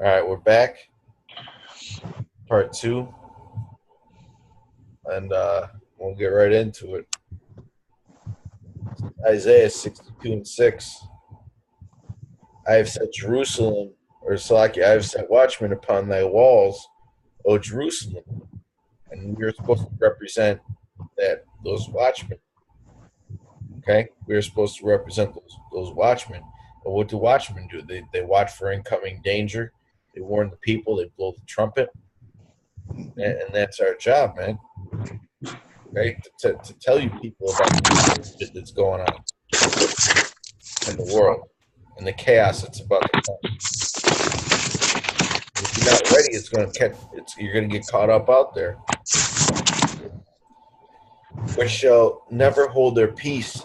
All right, we're back. Part 2. And we'll get right into it. Isaiah 62:6. I have set Jerusalem, or Salaki, I have set watchmen upon thy walls, O Jerusalem. And we're supposed to represent those watchmen. Okay? We're supposed to represent those watchmen. But what do watchmen do? They watch for incoming danger. They warn the people. They blow the trumpet. And that's our job, man. Right? To tell you people about the shit that's going on in the world and the chaos that's about to come. If you're not ready, you're going to get caught up out there. Which shall never hold their peace,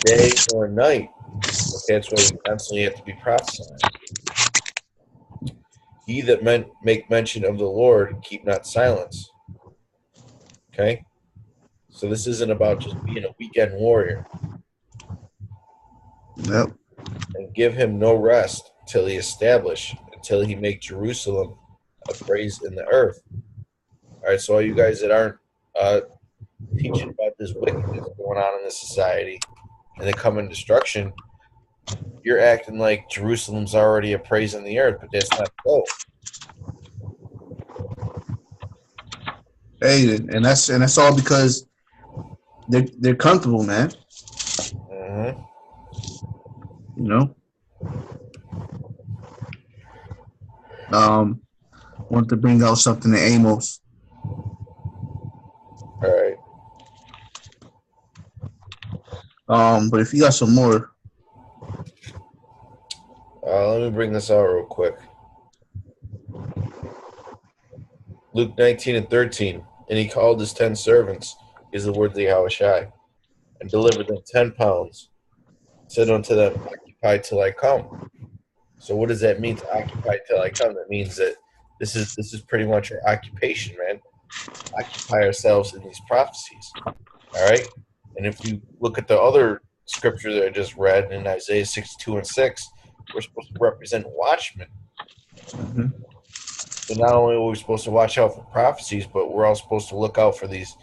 day or night. Okay, that's why you constantly have to be prophesying. Ye that make mention of the Lord, keep not silence. Okay? So this isn't about just being a weekend warrior. Yep. And give him no rest until he make Jerusalem a praise in the earth. All right, so all you guys that aren't teaching about this wickedness going on in this society and the coming destruction, you're acting like Jerusalem's already a praise in the earth, but that's not so. Hey, and that's all because they're comfortable, man. Mm-hmm. You know. Want to bring out something to Amos. All right. But if you got some more. Let me bring this out real quick. Luke 19:13. And he called his 10 servants, is the word of Yahushai, and delivered them 10 pounds. Said unto them, occupy till I come. So what does that mean, to occupy till I come? That means that this is pretty much our occupation, man. Occupy ourselves in these prophecies. All right? And if you look at the other scripture that I just read in Isaiah 62:6, we're supposed to represent watchmen. Mm-hmm. So not only are we supposed to watch out for prophecies, but we're all supposed to look out for these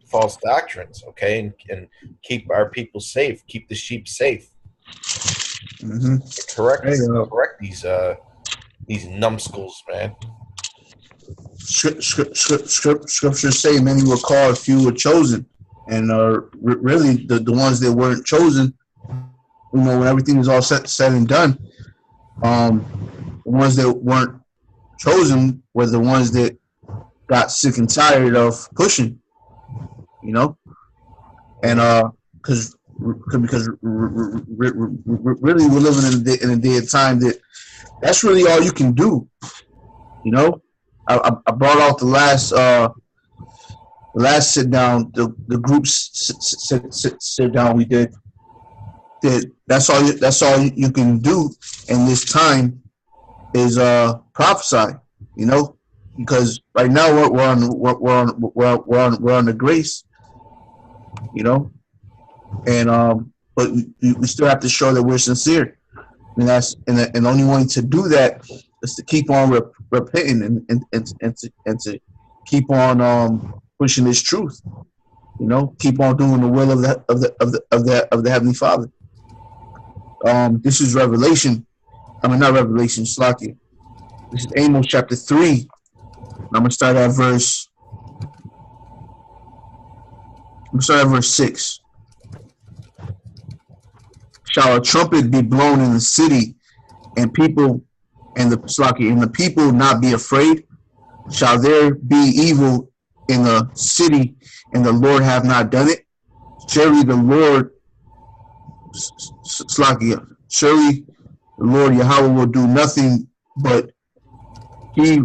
false doctrines, okay? And keep our people safe, keep the sheep safe. Mm-hmm. Correct these numbskulls, man. Scriptures say many were called, few were chosen. And really the ones that weren't chosen, you know, when everything was all said and done, the ones that weren't chosen were the ones that got sick and tired of pushing, you know, and because really we're living in a day of time that's really all you can do, you know. I brought out the last sit down, the group sit down we did. That's all you can do in this time is prophesy, you know, because right now we're on the grace, you know, and but we still have to show that we're sincere, and the only way to do that is to keep on repenting and to keep on pushing this truth, you know, keep on doing the will of the Heavenly Father. This is Revelation. I mean, not Revelation, Slaki. This is Amos chapter 3. I'm going to start at verse 6. Shall a trumpet be blown in the city, and the people not be afraid? Shall there be evil in the city, and the Lord have not done it? Surely the Lord, surely the Lord Yahweh will do nothing, but he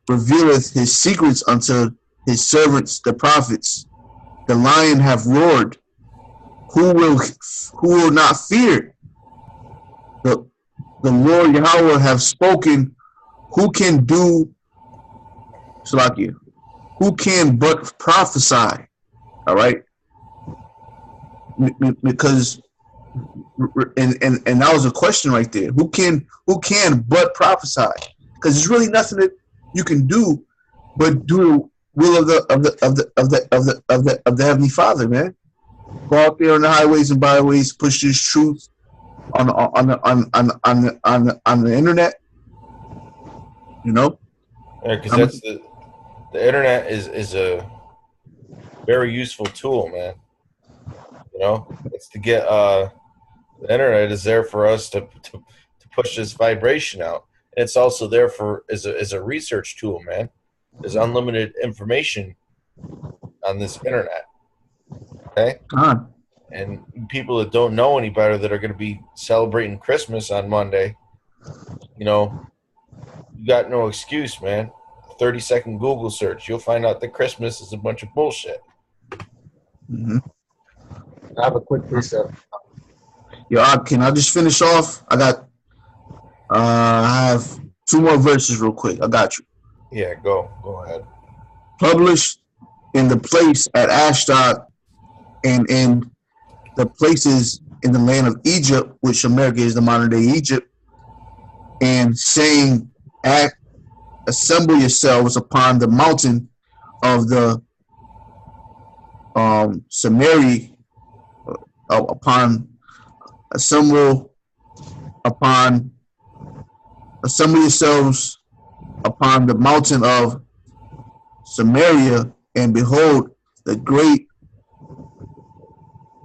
revealeth his secrets unto his servants the prophets. The lion have roared. Who will not fear? The Lord Yahweh have spoken. Who can but prophesy? All right, because and that was a question right there. Who can but prophesy? Because there's really nothing that you can do but do the will of the Heavenly Father, man. Go out there on the highways and byways, push this truth on the internet. You know, because that's the internet is a very useful tool, man. You know, it's to get the internet is there for us to push this vibration out. And it's also there for as a research tool, man. There's unlimited information on this internet. Okay? And people that don't know any better that are going to be celebrating Christmas on Monday, you know, you got no excuse, man. 30-second Google search, you'll find out that Christmas is a bunch of bullshit. Mm-hmm. I have a quick precept. Yo, can I just finish off? I have 2 more verses real quick. I got you. Yeah, go ahead. Published in the place at Ashdod and in the places in the land of Egypt, which America is the modern day Egypt, and saying, assemble yourselves upon the mountain of the Samaria, assemble yourselves upon the mountain of Samaria, and behold the great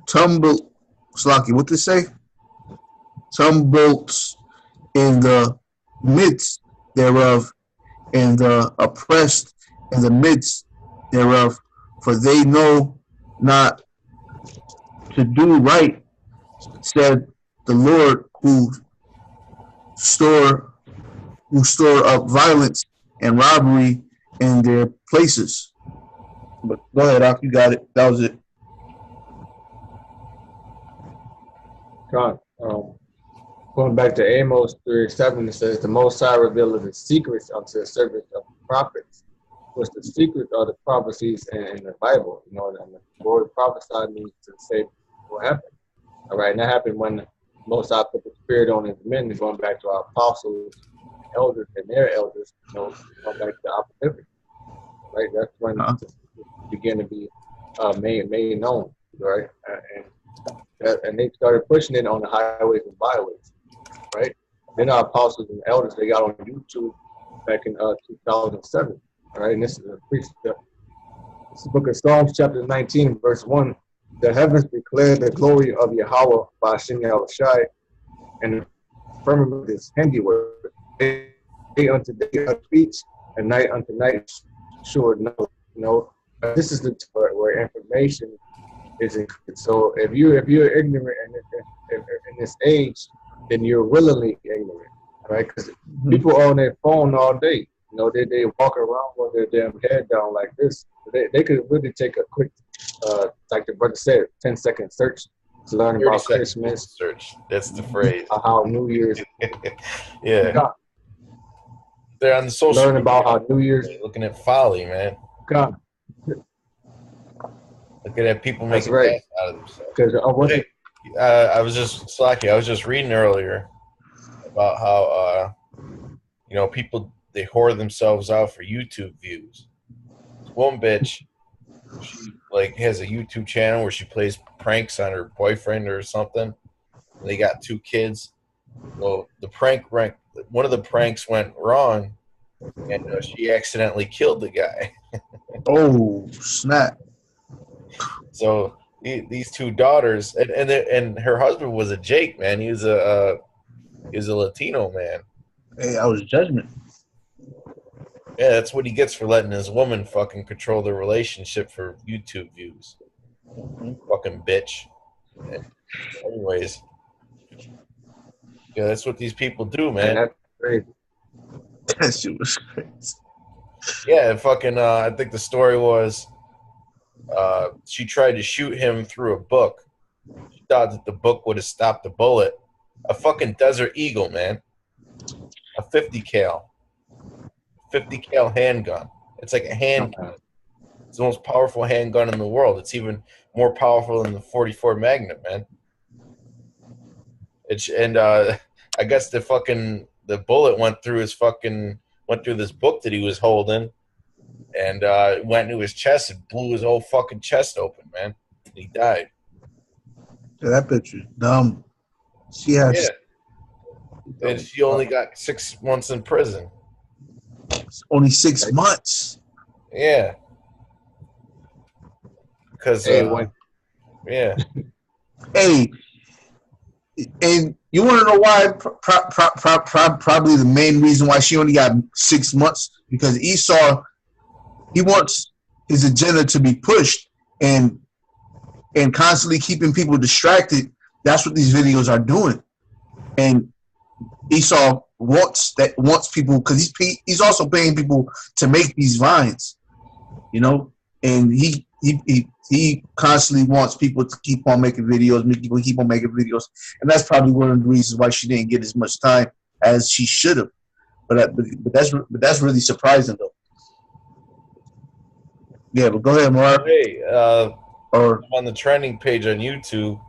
tumble. Slaki, what did it say? Tumults in the midst thereof, and the oppressed in the midst thereof, for they know not to do right, said the Lord, who store up violence and robbery in their places. But go ahead, Ak, you got it. That was it. God, going back to Amos 3:7, it says, the Most High revealed the secrets unto the servants of the prophets. What's the secret of the prophecies in the Bible? You know, and the word prophesy means to say what happened. All right, and that happened when the Most High put the Spirit on his men, going back to our apostles, elders, and their elders, you know, going back to the opportunity. Right, that's when it began to be made known, right? And they started pushing it on the highways and byways, right? Then our apostles and elders, they got on YouTube back in 2007, all right? And this is the book of Psalms, chapter 19, verse 1. The heavens declare the glory of Yahweh by Shem Yahushai, and the firmament is handiwork. Day unto day speech, and night unto night sure no. You know, this is the part where information is included. So if you're ignorant in this age, then you're willingly ignorant, right? Because people are on their phone all day. You know, they walk around with their damn head down like this. They could really take a quick, like the brother said, 10-second search to learn about Christmas. Search. That's the phrase. How New Year's. Yeah. They're on the social learn about how New Year's. Looking at folly, man. God. Looking at people making right. out of themselves. I was just Slacky. I was just reading earlier about how you know, people, they whore themselves out for YouTube views. One bitch, she like has a YouTube channel where she plays pranks on her boyfriend or something. They got 2 kids. Well, one of the pranks went wrong, and she accidentally killed the guy. Oh, snap! So these 2 daughters, and her husband was a Jake, man. He was a Latino man. Hey, I was judgment. Yeah, that's what he gets for letting his woman fucking control the relationship for YouTube views. Fucking bitch. Anyways. Yeah, that's what these people do, man. That's crazy. That shit was crazy. Yeah, fucking, I think the story was she tried to shoot him through a book. She thought that the book would have stopped the bullet. A fucking Desert Eagle, man. A 50 cal. 50 cal handgun. It's like a handgun. It's the most powerful handgun in the world. It's even more powerful than the 44 Magnum, man. I guess the bullet went through this book that he was holding, and went into his chest and blew his whole fucking chest open, man. And he died. Yeah, that bitch is dumb. She has and she only got 6 months in prison. only 6 months. Yeah. Because yeah. Hey, and you want to know why? Probably the main reason why she only got 6 months, because Esau, he wants his agenda to be pushed, and constantly keeping people distracted. That's what these videos are doing. And Esau wants people, because he's also paying people to make these vines, you know, and he constantly wants people to keep on making videos, and that's probably one of the reasons why she didn't get as much time as she should have. But that's really surprising though. Yeah, but go ahead, Mark. Hey, on the trending page on YouTube,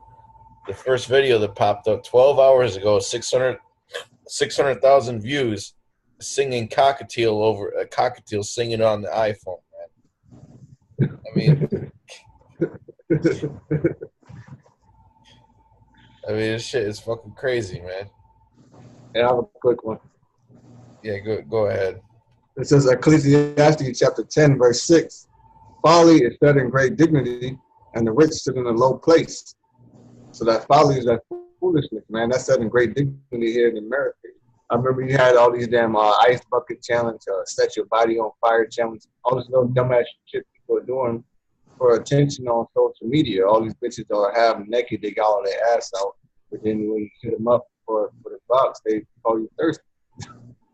the first video that popped up 12 hours ago, 600,000 views, singing cockatiel singing on the iPhone, man. I mean, this shit is fucking crazy, man. And I have a quick one. Yeah, go ahead. It says Ecclesiastes chapter 10, verse 6. Folly is set in great dignity, and the rich sit in a low place. So that folly is that foolishness, man. That's set in great dignity here in America. I remember you had all these damn ice bucket challenge, set your body on fire challenge, all this little dumbass shit people are doing for attention on social media. All these bitches are half naked, they got all their ass out, but then when you hit them up for the box, they call you thirsty.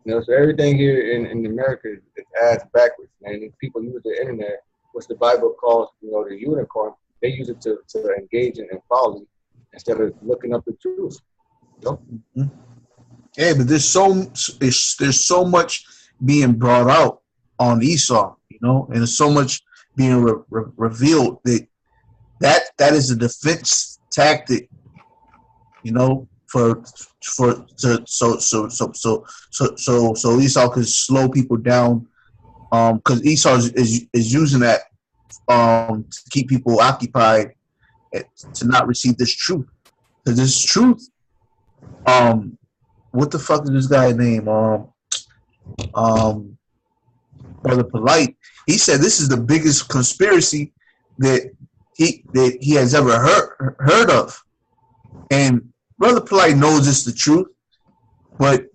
You know, so everything here in America is ass backwards, man. And people use the internet, which the Bible calls, you know, the unicorn. They use it to engage in folly instead of looking up the truth. You know? Mm-hmm. Yeah, but there's so much being brought out on Esau, you know, and there's so much being revealed that is a defense tactic, you know, so Esau could slow people down, because Esau is using that to keep people occupied, to not receive this truth, because this truth, what the fuck is this guy's name? Brother Polite. He said this is the biggest conspiracy that he has ever heard of. And Brother Polite knows it's the truth, but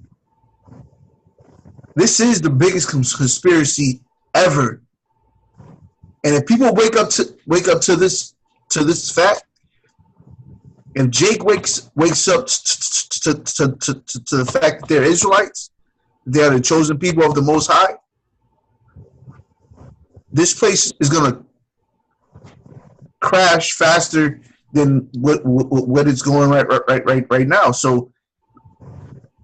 this is the biggest conspiracy ever. And if people wake up to this fact, if Jake wakes up to the fact that they're Israelites, they are the chosen people of the Most High, this place is gonna crash faster than what it's going right now. So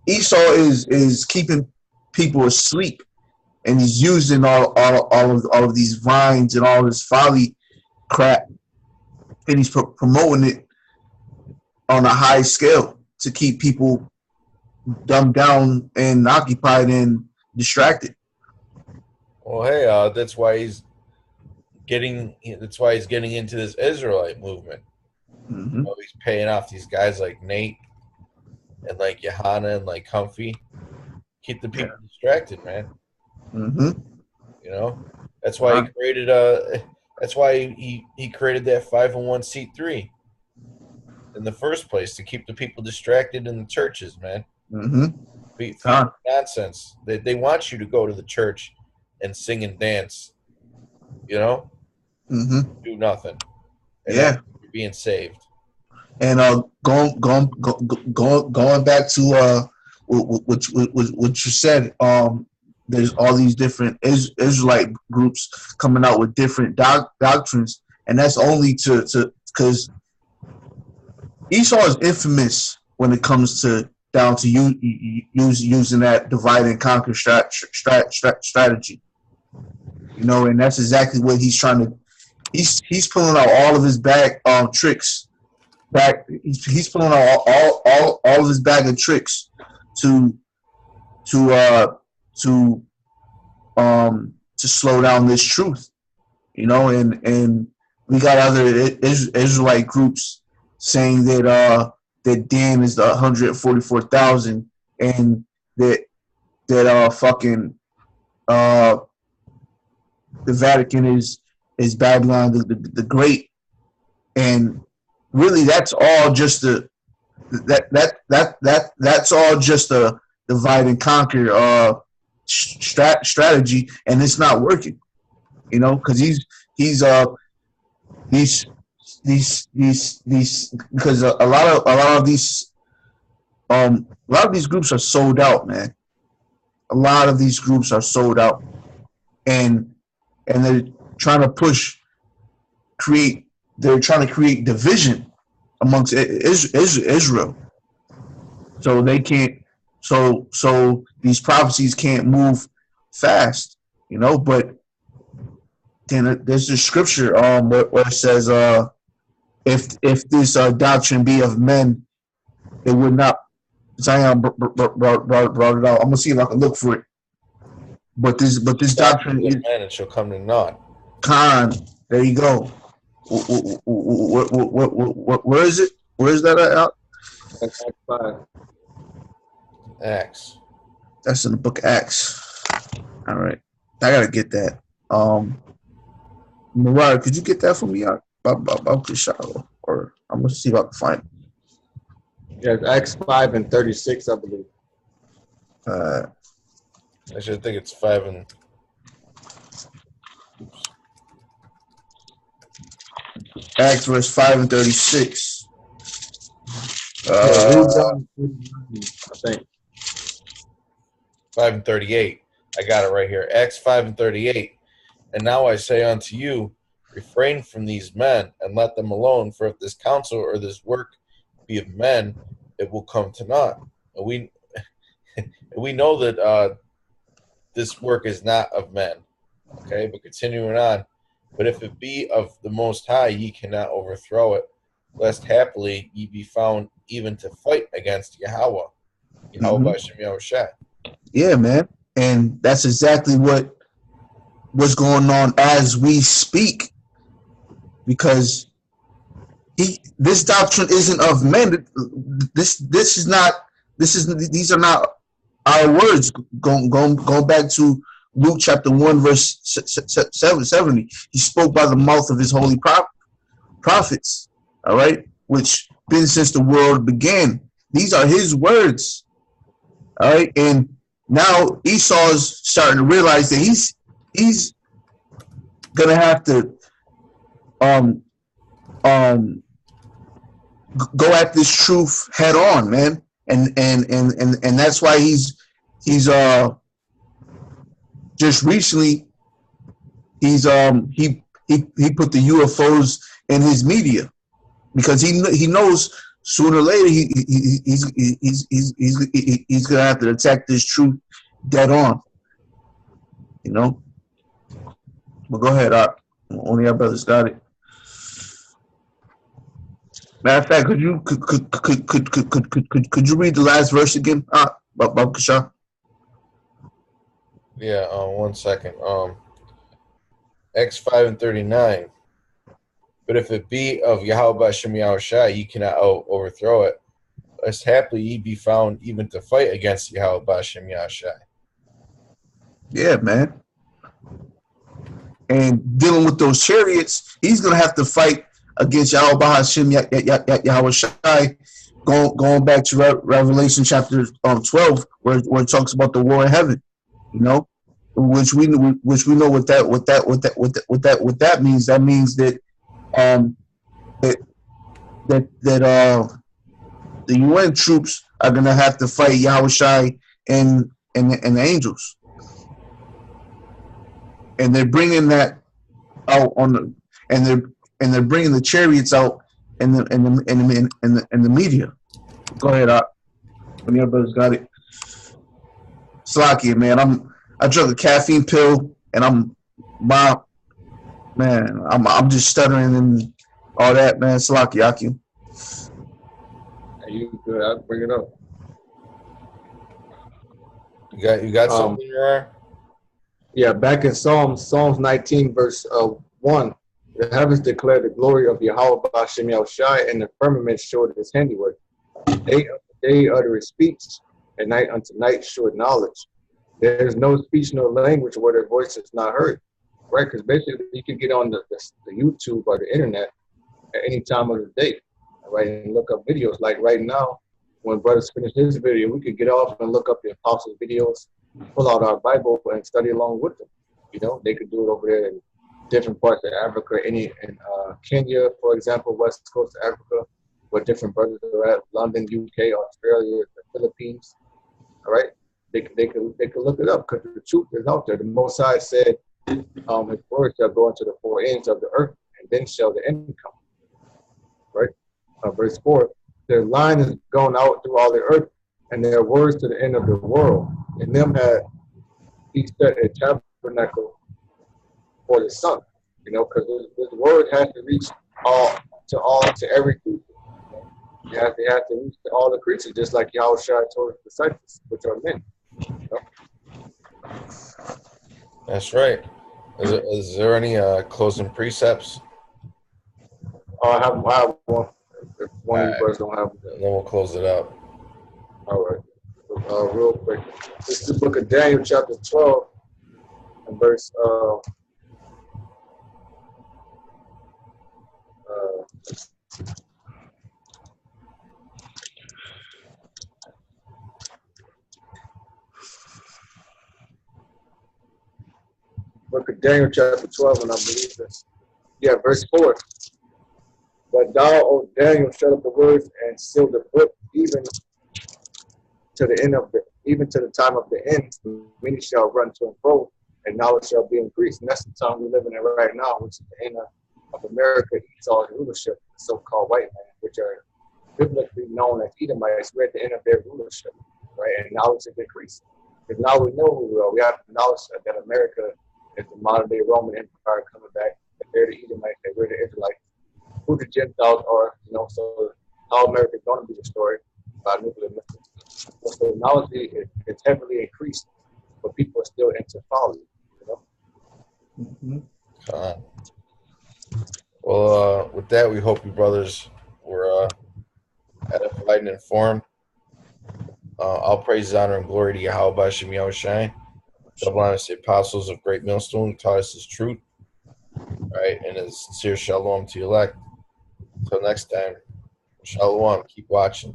Esau is keeping people asleep, and he's using all of these vines and all this folly crap, and he's promoting it on a high scale to keep people dumbed down and occupied and distracted. Well, hey, that's why he's getting into this Israelite movement. Mm-hmm. You know, he's paying off these guys like Nate and like Johanna and like Humphrey, keep the people distracted, man. Mm-hmm. You know, that's why he created that's why he created that 501c3 in the first place, to keep the people distracted in the churches, man. Mm-hmm. Nonsense. They want you to go to the church and sing and dance, you know, do nothing. And you're being saved. And going back to what you said, there's all these different Israelite groups coming out with different doctrines, and that's only to because Esau is infamous when it comes to using that divide and conquer strategy. You know, and that's exactly what he's trying to. He's pulling out all of his bag tricks He's pulling out all of his bag of tricks to to slow down this truth, you know, and we got other Israelite groups saying that that Dan is the 144,000 and that fucking the Vatican is Babylon the Great, and really that's all just that's all just a divide and conquer strategy, and it's not working, you know, because these because a lot of these groups are sold out, man. A lot of these groups are sold out, and they're trying to create division amongst Israel, so they can't. So these prophecies can't move fast, you know. But then there's a scripture where it says, if this doctrine be of men, it would not. Zion brought it out. I'm gonna see if I can look for it. But this doctrine is, man, it shall come to naught. Khan. There you go. Where is it? Where is that at? Acts 5. Acts. That's in the book of Acts. All right, I gotta get that. Mariah, could you get that for me? Or I'm gonna see if I can find it. Yeah, Acts 5 and 36, I believe. I should think it's 5 and. Acts verse 5 and 36. I think 5 and 38. I got it right here. Acts 5 and 38. And now I say unto you, refrain from these men and let them alone. For if this counsel or this work be of men, it will come to naught. And we know that this work is not of men. Okay, but continuing on. But if it be of the Most High, ye cannot overthrow it, lest happily ye be found even to fight against Yahweh. Yahweh Shem Yahushua. Yeah, man. And that's exactly what's going on as we speak. Because this doctrine isn't of men. These are not our words. Going back to Luke chapter 1 verse 70. He spoke by the mouth of his holy prophets. All right, which been since the world began. These are his words. All right, and now Esau's starting to realize that he's gonna have to go at this truth head on, man, and that's why he's just recently he put the UFOs in his media, because he knows sooner or later he's gonna have to attack this truth dead on, you know. But go ahead, only our brothers got it. Matter of fact, could you read the last verse again, Bob Kasha? Yeah, 1 second. Acts 5 and 39. But if it be of Yahweh Shem Yahushua, ye cannot overthrow it, lest haply ye be found even to fight against Yahweh Shem Yahushua. Yeah, man. And dealing with those chariots, he's gonna have to fight against Yahweh Hashem Yahushua. Going back to Revelation chapter 12, where it talks about the war in heaven, you know, which we know what that means. That means that the UN troops are gonna have to fight Yahushua and the angels, and they're bringing that out and they're bringing the chariots out in the media. Go ahead, when your brothers got it. Slakia, man. I drunk a caffeine pill and I'm just stuttering and all that, man. Slakia, Akim. You good? I'll bring it up. You got something, Rar? Yeah, back in Psalms 19, verse 1, the heavens declare the glory of Yahweh B'Shem Yahushai, and the firmament showed his handiwork. Day unto day utter his speech, and night unto night showed knowledge. There is no speech, no language where their voice is not heard. Right? Because basically you can get on the YouTube or the internet at any time of the day, right, and look up videos. Like right now, when brothers finish this video, we could get off and look up the apostles' videos, pull out our Bible, and study along with them. You know, they could do it over there in different parts of Africa, in Kenya, for example, west coast of Africa, where different brothers are at, London, UK, Australia, the Philippines. All right, they could look it up because the truth is out there. The Most High said, "His word shall go into the four ends of the earth, and then shall the end come." Right, verse 4. Their line is gone out through all the earth, and their words to the end of the world. And them had he set a tabernacle for the sun, you know, because this word has to reach to every creature. It has to reach to all the creatures, just like Yahushua told his disciples, which are men. You know? That's right. Is there any closing precepts? I have one. If one of you brothers don't have Then we'll close it up. All right. Real quick. This is the book of Daniel, chapter 12, and verse book of Daniel, chapter 12, and I believe this. Yeah, verse 4. But thou, O Daniel, shut up the words and seal the book, even to the time of the end. Many shall run to and fro, and knowledge shall be increased. And that's the time we're living in right now, which is the end of America, Esau's rulership, the so-called white man, which are biblically known as Edomites. We're at the end of their rulership, right? And knowledge is increasing. Because now we know who we are. We have knowledge that America is the modern-day Roman Empire coming back. That they're the Edomites, that we're the Israelites. Who the Gentiles are, you know, so how America is going to be destroyed by nuclear missiles. So knowledge is heavily increased, but people are still into folly, you know? Well, with that, we hope you brothers were edified and informed. All praise, honor, and glory to Yahweh B'Shem Yahushai. Double honor to the apostles of Great Millstone who taught us his truth. Right, and his sincere shalom to elect. Until next time, shalom. Keep watching.